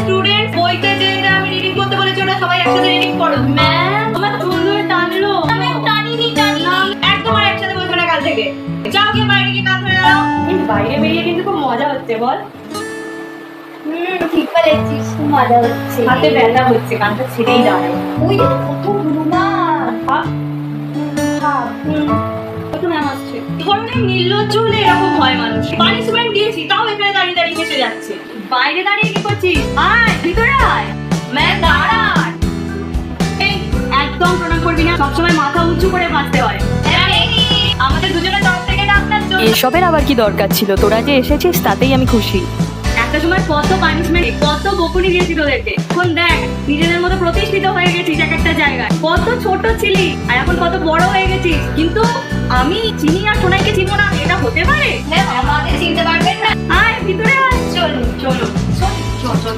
Student, বইতে যে আমি রিডিং করতে বলেছি ওটা সবাই একসাথে রিডিং করো। ম্যাম আমার চুল টানলো। আমি টানিনি। একদম আর একসাথে বসবে না কাল থেকে। যাও গিয়ে বাইরে গিয়ে কান ধরে দাও। বাইরে বেরিয়ে কিন্তু খুব মজা হচ্ছে বল। ঠিক বলেছিস, খুব মজা হচ্ছে। হাতে ব্যথা হচ্ছে, কানটা ছিঁড়েই যাবে। ওই যে কত গুলো না। কত ম্যাম আসছে। ধরনের নির্লজ্জ হলে এরকম হয় মানুষ। পানিশমেন্ট দিয়েছি তাও এখানে দাঁড়িয়ে দাঁড়িয়ে হেসে যাচ্ছে। বাইরে দাঁড়িয়ে কি করছিস? আয় ভিতরে আয়। ম্যাম দাঁড়ান। এই একদম প্রণাম করবি না, সবসময় মাথা উঁচু করে বাঁচতে হয়। আমাদের দুজনের তরফ থেকে ডাক্তার জন্য এসবের আবার কি দরকার ছিল? তোরা যে এসেছিস তাতেই আমি খুশি। একটা সময় কত পানিশমেন্ট, কত বকুনি দিয়েছি তোদেরকে। এখন দেখ নিজেদের মতো প্রতিষ্ঠিত হয়ে গেছিস এক একটা জায়গায়। কত ছোট ছিলি আর এখন কত বড় হয়ে গেছিস, কিন্তু আমি চিনি আর সোনাইকে চিনবো না, এটা হতে পারে? আমাকে চিনতে পারবেন না। আয় ভিতরে আয়। চলো চলো চল চল।